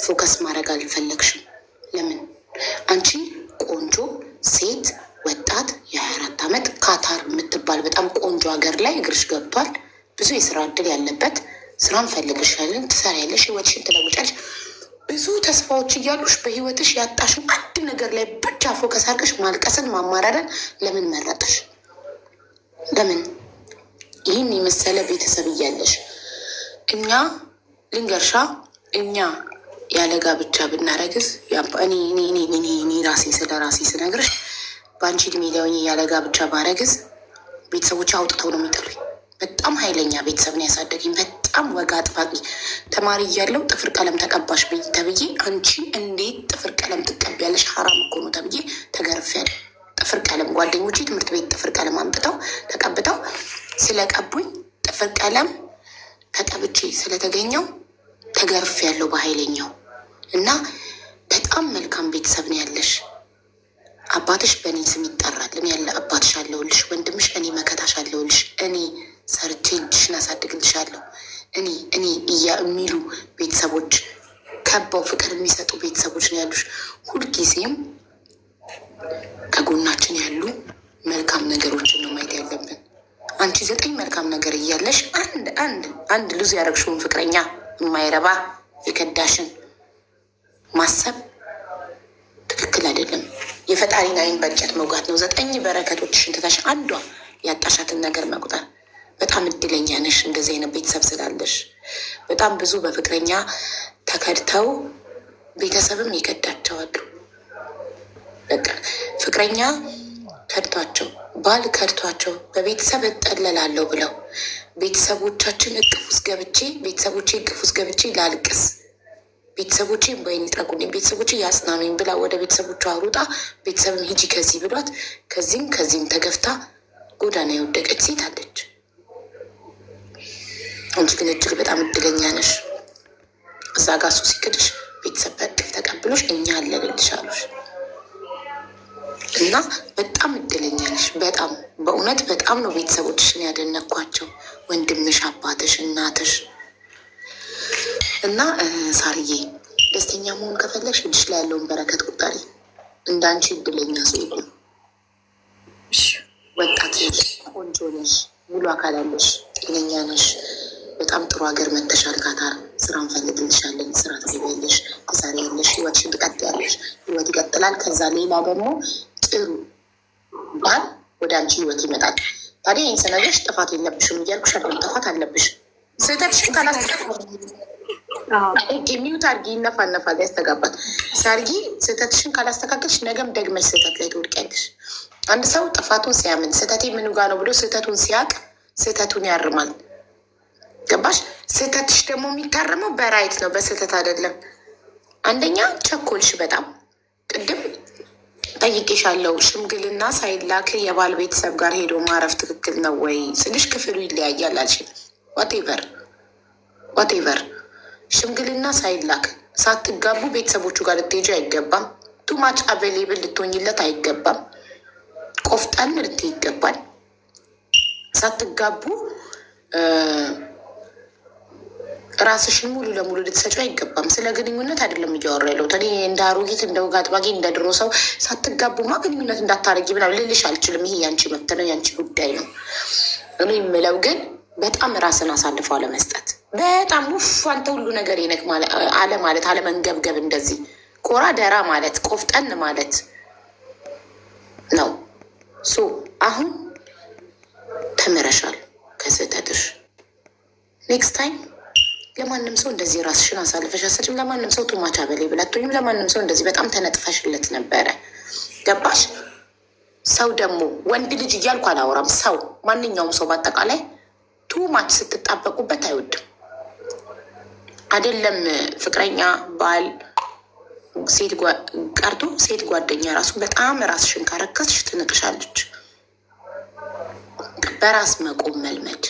S2: ፎከስ ማድረግ አልፈለግሽም? ለምን? አንቺ ቆንጆ ሴት ወጣት የ24 ዓመት ካታር የምትባል በጣም ቆንጆ ሀገር ላይ እግርሽ ገብቷል። ብዙ የስራ እድል ያለበት ስራ እንፈልግሻለን፣ ትሰሪያለሽ፣ ህይወትሽን ትለውጫለሽ። ብዙ ተስፋዎች እያሉሽ በህይወትሽ ያጣሽን አንድ ነገር ላይ ብቻ ፎከስ አድርገሽ ማልቀስን ማማረርን ለምን መረጥሽ? ለምን? ይህን የመሰለ ቤተሰብ እያለሽ እኛ ልንገርሻ፣ እኛ ያለ ጋብቻ ብናረግዝ እኔ ራሴ ስለ ራሴ ስነግርሽ በአንቺ እድሜ ላይ ያለ ጋብቻ ባረግዝ ቤተሰቦች አውጥተው ነው የሚጥሉኝ። በጣም ኃይለኛ ቤተሰብ ነው ያሳደገኝ። በጣም ወግ አጥባቂ ተማሪ እያለሁ ጥፍር ቀለም ተቀባሽ ተብዬ አንቺ እንዴት ጥፍር ቀለም ትቀቢያለሽ? ሀራም እኮ ነው ተብዬ ተገርፌያለሁ። ጥፍር ቀለም ጓደኞቼ ትምህርት ቤት ጥፍር ቀለም አምጥተው ተቀብተው ስለቀቡኝ ጥፍር ቀለም ተቀብቼ ስለተገኘው ተገርፌያለሁ በኃይለኛው። እና በጣም መልካም ቤተሰብ ነው ያለሽ። አባትሽ በእኔ ስም ይጠራል። እኔ ያለ አባትሽ አለሁልሽ። ወንድምሽ እኔ መከታሽ አለሁልሽ። እኔ ሰርቼ ልጅሽን አሳድግልሻለሁ። እኔ የሚሉ ቤተሰቦች ከበው ፍቅር የሚሰጡ ቤተሰቦች ነው ያሉሽ። ሁልጊዜም ከጎናችን ያሉ መልካም ነገሮችን ነው ማየት ያለብን። አንቺ 9 መልካም ነገር እያለሽ አንድ ሉዝ ያደረግሽውን ፍቅረኛ የማይረባ የከዳሽን ማሰብ ትክክል አይደለም። የፈጣሪን ዓይን በእንጨት መውጋት ነው። 9 በረከቶችሽን ትተሽ አንዷ ያጣሻትን ነገር መቁጠር። በጣም እድለኛ ነሽ እንደዚህ አይነት ቤተሰብ ስላለሽ። በጣም ብዙ በፍቅረኛ ተከድተው ቤተሰብም ይከዳቸዋሉ። በቃ ፍቅረኛ ከድቷቸው፣ ባል ከድቷቸው በቤተሰብ እጠለላለሁ ብለው ቤተሰቦቻችን እቅፍ ውስጥ ገብቼ ቤተሰቦቼ እቅፍ ውስጥ ገብቼ ላልቅስ፣ ቤተሰቦቼ በይን ጥረጉልኝ፣ ቤተሰቦቼ ያጽናኑኝ ብላ ወደ ቤተሰቦቿ ሩጣ ቤተሰብም ሂጂ ከዚህ ብሏት ከዚህም ተገፍታ ጎዳና የወደቀች ሴት አለች። አንቺ ግን እጅግ በጣም እድለኛ ነሽ። እዛ ጋ እሱ ሲክድሽ ቤተሰብ በእቅፍ ተቀብሎሽ እኛ አለንልሽ አሉሽ እና በጣም እድለኛ ነሽ። በጣም በእውነት በጣም ነው ቤተሰቦችሽን ያደነኳቸው፣ ወንድምሽ፣ አባትሽ፣ እናትሽ እና ሳርዬ ደስተኛ መሆን ከፈለግሽ እጅሽ ላይ ያለውን በረከት ቁጠሪ። እንዳንቺ እድለኛ ሰው የለም። ወጣት ነሽ፣ ቆንጆ ነሽ፣ ሙሉ አካል አለሽ፣ ጤነኛ ነሽ። በጣም ጥሩ ሀገር መተሻል። ካታር ስራ እንፈልግልሻለን። ስራ ትገቢያለሽ፣ ትሰሪያለሽ፣ ህይወትሽን ትቀጥያለሽ። ህይወት ይቀጥላል። ከዛ ሌላ ደግሞ ጥሩ ባል ወደ አንቺ ህይወት ይመጣል። ታዲያ ይህን ስነግርሽ ጥፋት የለብሽም እያልኩሽ አይደለም። ጥፋት አለብሽ። ስህተትሽን ሚዩት አድርጊ። ይነፋነፋል፣ ያስተጋባል። ሳርጊ ስህተትሽን ካላስተካከልሽ ነገም ደግመሽ ስህተት ላይ ትወድቂያለሽ። አንድ ሰው ጥፋቱን ሲያምን ስህተቴ ምኑ ጋ ነው ብሎ ስህተቱን ሲያውቅ ስህተቱን ያርማል። ገባሽ? ስህተትሽ ደግሞ የሚታረመው በራይት ነው፣ በስህተት አይደለም። አንደኛ ቸኮልሽ በጣም ቅድም ጠይቄሻለሁ። ሽምግልና ሳይላክ የባል ቤተሰብ ጋር ሄዶ ማረፍ ትክክል ነው ወይ ስልሽ ክፍሉ ይለያያል አልሽኝ። ዋቴቨር ሽምግልና ሳይላክ ሳትጋቡ ቤተሰቦቹ ጋር ልትሄጂ አይገባም። ቱማች አቬሌብል ልትሆኝለት አይገባም። ቆፍጠን ልትይ ይገባል። ሳትጋቡ ራስሽን ሙሉ ለሙሉ ልትሰጪው አይገባም። ስለ ግንኙነት አይደለም እያወራ ያለሁት እኔ እንደ አሮጊት እንደ ወግ አጥባቂ እንደ ድሮ ሰው ሳትጋቡማ ግንኙነት እንዳታረጊ ምናምን ልልሽ አልችልም። ይሄ ያንቺ መብት ነው፣ ያንቺ ጉዳይ ነው። እኔ የምለው ግን በጣም ራስን አሳልፈው አለመስጠት፣ በጣም ውፍ አንተ ሁሉ ነገር ይነክ ማለት አለመንገብገብ፣ እንደዚህ ኮራ ደራ ማለት ቆፍጠን ማለት ነው። አሁን ተምረሻል ከስህተትሽ። ኔክስት ታይም ለማንም ሰው እንደዚህ ራስሽን አሳልፈሽ አሰጭም። ለማንም ሰው ቱማቻ በላይ ብላቶኝም ለማንም ሰው እንደዚህ በጣም ተነጥፈሽለት ነበረ። ገባሽ? ሰው ደግሞ ወንድ ልጅ እያልኩ አላወራም። ሰው ማንኛውም ሰው በአጠቃላይ ቱማች ስትጣበቁበት አይወድም። አይደለም ፍቅረኛ፣ ባል፣ ሴት ቀርቶ ሴት ጓደኛ ራሱ በጣም ራስሽን ካረከስሽ ትንቅሻለች። በራስ መቆም መልመድ፣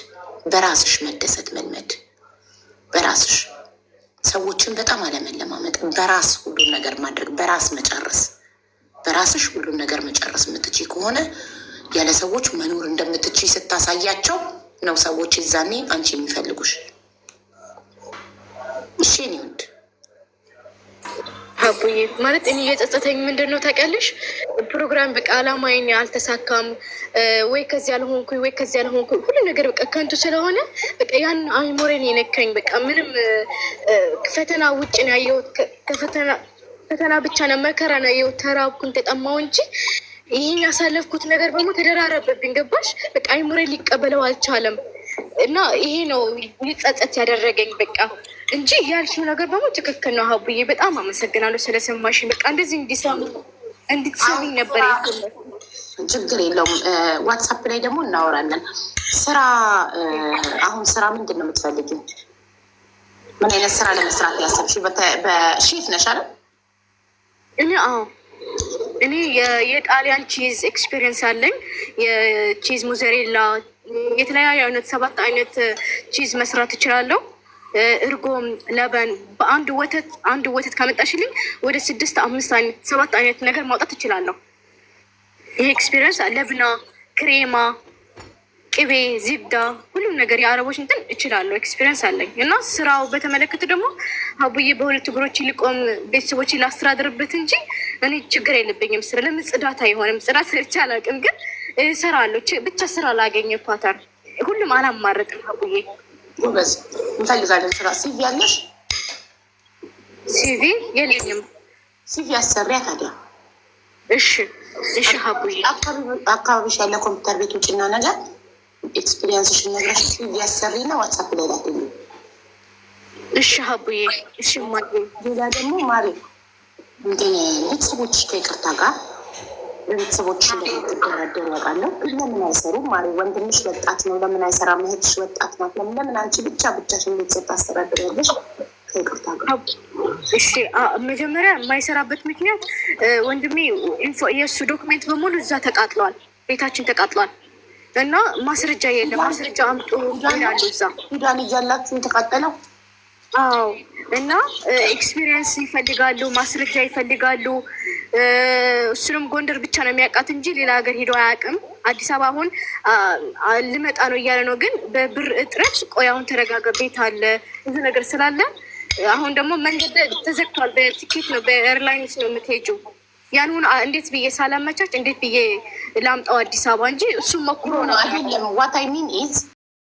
S2: በራስሽ መደሰት መልመድ፣ በራስሽ ሰዎችን በጣም አለመለማመጥ፣ በራስ ሁሉን ነገር ማድረግ፣ በራስ መጨረስ። በራስሽ ሁሉን ነገር መጨረስ የምትችይ ከሆነ ያለ ሰዎች መኖር እንደምትችይ ስታሳያቸው ነው ሰዎች ይዛኔ አንቺ የሚፈልጉሽ። እሺ ኒውድ
S1: ሀቡዬ ማለት እኔ የጸጸተኝ ምንድን ነው ታውቂያለሽ? ፕሮግራም በቃ አላማዬን አልተሳካም ወይ ከዚህ አልሆንኩኝ ወይ ከዚህ አልሆንኩኝ ሁሉ ነገር በቃ ከንቱ ስለሆነ በቃ ያን አይሞሬን የነካኝ በቃ ምንም ፈተና ውጭ ነው ያየሁት። ፈተና ብቻ ነው መከራ ነው ያየሁት። ተራብኩኝ ተጠማሁ እንጂ ይህን ያሳለፍኩት ነገር በሙ ተደራረበብኝ። ገባሽ? በቃ አይሞሬን ሊቀበለው አልቻለም እና ይሄ ነው ሊጸጸት ያደረገኝ በቃ እንጂ ያልሽው ነገር በሙ ትክክል ነው። ሀቡዬ በጣም አመሰግናለሁ ስለሰማሽኝ። በቃ እንደዚህ እንድትሰሚኝ ነበር።
S2: ችግር የለውም። ዋትሳፕ ላይ ደግሞ እናወራለን። ስራ አሁን ስራ ምንድን ነው የምትፈልጊው? ምን አይነት ስራ ለመስራት ያሰብሽ? በሼፍ ነሽ አይደል?
S1: እኔ የጣሊያን ቺዝ ኤክስፔሪየንስ አለኝ። የቺዝ ሙዘሬላ የተለያዩ አይነት 7 አይነት ቺዝ መስራት እችላለሁ። እርጎም ለበን በአንድ ወተት ካመጣሽልኝ ወደ 6 5 አይነት 7 አይነት ነገር ማውጣት እችላለሁ። ይሄ ኤክስፔሪየንስ ለብና፣ ክሬማ፣ ቅቤ፣ ዚብዳ ሁሉም ነገር የአረቦች እንትን እችላለሁ። ኤክስፔሪየንስ አለኝ እና ስራው በተመለከተ ደግሞ ሀቡዬ በሁለት እግሮች ሊቆም ቤተሰቦች ላስተዳድርበት እንጂ እኔ ችግር የለብኝም። ስራ ለምን ጽዳት አይሆንም? ጽዳት ስርቻ አላውቅም፣ ግን እሰራለሁ። ብቻ ስራ ላገኘ ፓተር ሁሉም አላማረጥም። ሀቡዬ
S2: በስ እንፈልጋለን ስራ። ሲቪ ያለሽ?
S1: ሲቪ የለኝም።
S2: ሲቪ አሰሪያ ታዲያ።
S1: እሺ ሀቡዬ
S2: አካባቢሽ ያለ ኮምፒውተር ቤት ውጭና ነገር ኤክስፒሪየንስሽን ነግረሽ ሲቪ አሰሪ ነው ዋትሳፕ ላይ ላገኝ።
S1: እሺ ሀቡዬ እሺ።
S2: ሌላ ደግሞ ማሪ ቤተሰቦችሽ ከይቅርታ ጋር በቤተሰቦችሽ እንደምትደራደሩ ያውቃለሁ። ለምን አይሰሩም? ማሪ ወንድምሽ ወጣት ነው፣ ለምን አይሰራም? እህትሽ ወጣት ናት፣ ለምን አንቺ ብቻሽን ቤተሰብ ታስተዳድሪያለሽ? ከይቅርታ ጋር
S1: እሺ። መጀመሪያ የማይሰራበት ምክንያት ወንድሜ የእሱ ዶክሜንት በሙሉ እዛ ተቃጥሏል፣ ቤታችን ተቃጥሏል እና ማስረጃ የለም። ማስረጃ አምጡ ይላሉ እዛ።
S2: ሱዳን እያላችሁ የተቃጠለው?
S1: አዎ። እና ኤክስፒሪየንስ ይፈልጋሉ፣ ማስረጃ ይፈልጋሉ። እሱንም ጎንደር ብቻ ነው የሚያውቃት እንጂ ሌላ ሀገር ሄዶ አያውቅም። አዲስ አበባ አሁን ልመጣ ነው እያለ ነው፣ ግን በብር እጥረት ቆይ አሁን ተረጋጋ፣ ቤት አለ ብዙ ነገር ስላለ አሁን ደግሞ መንገድ ተዘግቷል። በቲኬት ነው በኤርላይንስ ነው የምትሄጂው። ያንሁን እንዴት ብዬ ሳላመቻች እንዴት ብዬ ላምጣው አዲስ አበባ እንጂ እሱም ሞክሮ ነው።
S2: አይደለም ዋት አይ ሚን ኢዝ